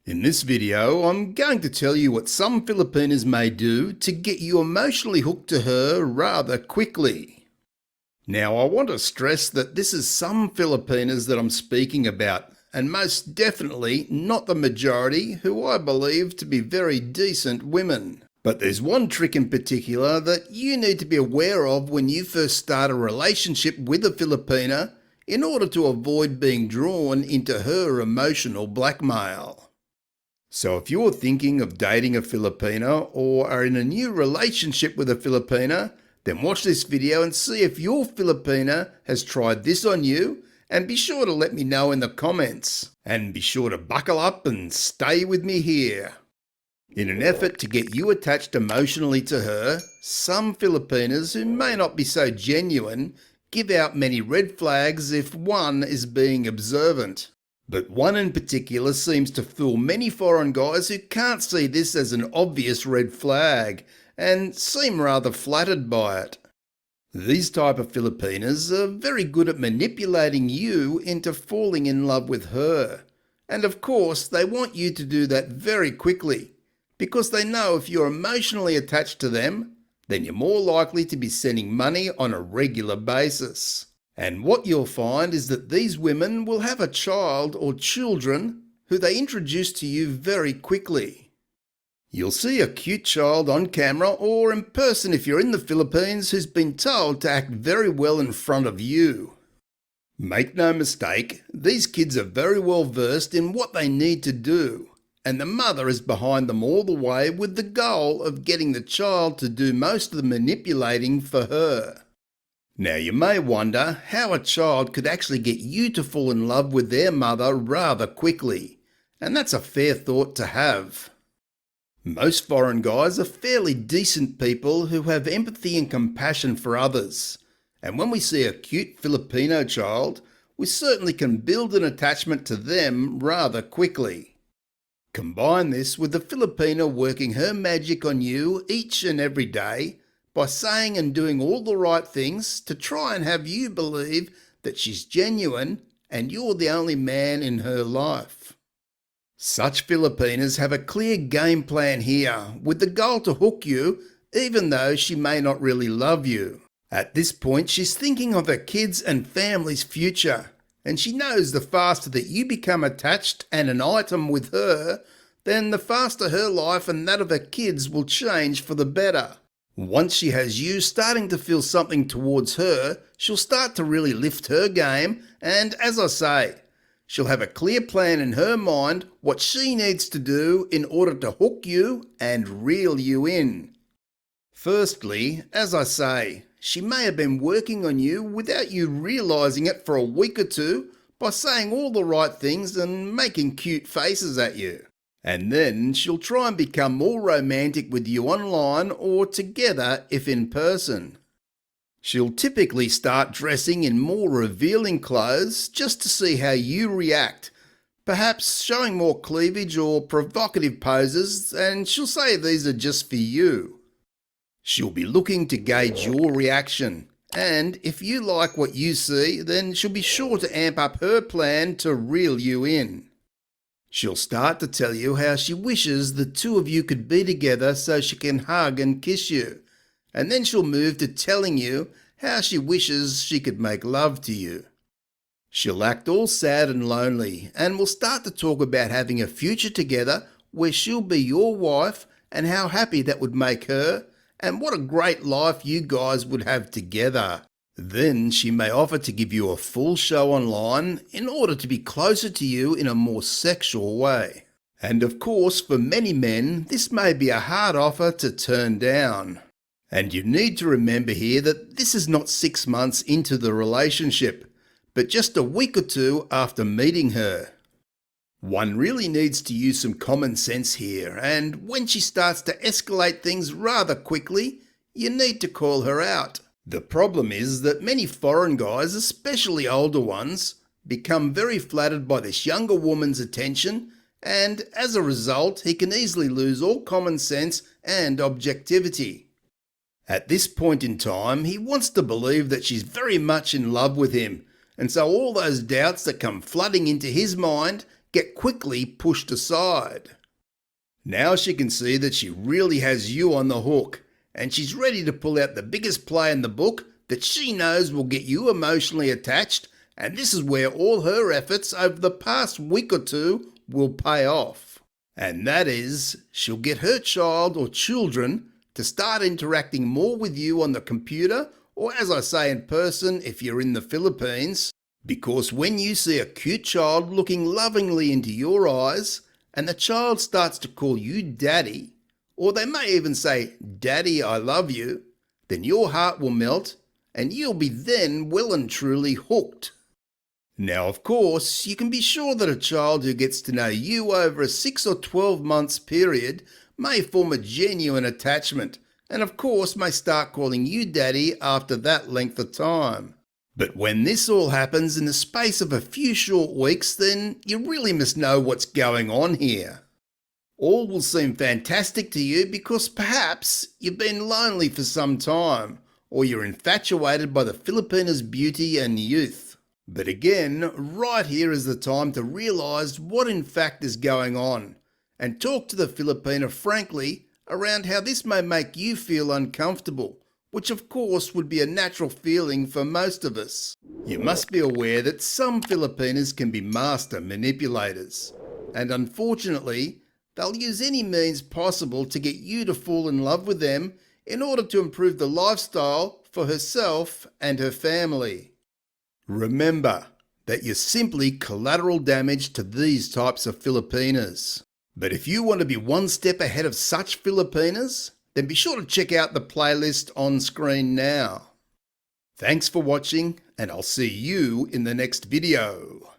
In this video, I'm going to tell you what some Filipinas may do to get you emotionally hooked to her rather quickly. Now, I want to stress that this is some Filipinas that I'm speaking about, and most definitely not the majority, who I believe to be very decent women. But there's one trick in particular that you need to be aware of when you first start a relationship with a Filipina in order to avoid being drawn into her emotional blackmail. So if you're thinking of dating a Filipina or are in a new relationship with a Filipina, then watch this video and see if your Filipina has tried this on you, and be sure to let me know in the comments. And be sure to buckle up and stay with me here. In an effort to get you attached emotionally to her, some Filipinas who may not be so genuine give out many red flags if one is being observant. But one in particular seems to fool many foreign guys who can't see this as an obvious red flag and seem rather flattered by it. These type of Filipinas are very good at manipulating you into falling in love with her. And of course, they want you to do that very quickly, because they know if you're emotionally attached to them, then you're more likely to be sending money on a regular basis. And what you'll find is that these women will have a child or children who they introduce to you very quickly. You'll see a cute child on camera or in person if you're in the Philippines who's been told to act very well in front of you. Make no mistake, these kids are very well versed in what they need to do, and the mother is behind them all the way with the goal of getting the child to do most of the manipulating for her. Now you may wonder how a child could actually get you to fall in love with their mother rather quickly, and that's a fair thought to have. Most foreign guys are fairly decent people who have empathy and compassion for others, and when we see a cute Filipino child, we certainly can build an attachment to them rather quickly. Combine this with the Filipina working her magic on you each and every day by saying and doing all the right things to try and have you believe that she's genuine and you're the only man in her life. Such Filipinas have a clear game plan here, with the goal to hook you even though she may not really love you. At this point, she's thinking of her kids' and family's future, and she knows the faster that you become attached and an item with her, then the faster her life and that of her kids will change for the better. Once she has you starting to feel something towards her, she'll start to really lift her game, and as I say, she'll have a clear plan in her mind what she needs to do in order to hook you and reel you in. Firstly, as I say, she may have been working on you without you realising it for a week or two by saying all the right things and making cute faces at you. And then she'll try and become more romantic with you online or together if in person. She'll typically start dressing in more revealing clothes just to see how you react, perhaps showing more cleavage or provocative poses, and she'll say these are just for you. She'll be looking to gauge your reaction, and if you like what you see, then she'll be sure to amp up her plan to reel you in. She'll start to tell you how she wishes the two of you could be together so she can hug and kiss you, and then she'll move to telling you how she wishes she could make love to you. She'll act all sad and lonely, and will start to talk about having a future together where she'll be your wife and how happy that would make her, and what a great life you guys would have together. Then she may offer to give you a full show online in order to be closer to you in a more sexual way. And of course, for many men, this may be a hard offer to turn down. And you need to remember here that this is not 6 months into the relationship, but just a week or two after meeting her. One really needs to use some common sense here, and when she starts to escalate things rather quickly, you need to call her out. The problem is that many foreign guys, especially older ones, become very flattered by this younger woman's attention, and as a result, he can easily lose all common sense and objectivity. At this point in time, he wants to believe that she's very much in love with him, and so all those doubts that come flooding into his mind get quickly pushed aside. Now she can see that she really has you on the hook, and she's ready to pull out the biggest play in the book that she knows will get you emotionally attached, and this is where all her efforts over the past week or two will pay off. And that is, she'll get her child or children to start interacting more with you on the computer, or as I say in person if you're in the Philippines, because when you see a cute child looking lovingly into your eyes, and the child starts to call you daddy, or they may even say, "Daddy, I love you," then your heart will melt and you'll be then well and truly hooked. Now, of course, you can be sure that a child who gets to know you over a 6 or 12 months period may form a genuine attachment, and of course may start calling you daddy after that length of time. But when this all happens in the space of a few short weeks, then you really must know what's going on here. All will seem fantastic to you because perhaps you've been lonely for some time, or you're infatuated by the Filipina's beauty and youth. But again, right here is the time to realise what in fact is going on, and talk to the Filipina frankly around how this may make you feel uncomfortable, which of course would be a natural feeling for most of us. You must be aware that some Filipinas can be master manipulators, and unfortunately, they'll use any means possible to get you to fall in love with them in order to improve the lifestyle for herself and her family. Remember that you're simply collateral damage to these types of Filipinas. But if you want to be one step ahead of such Filipinas, then be sure to check out the playlist on screen now. Thanks for watching, and I'll see you in the next video.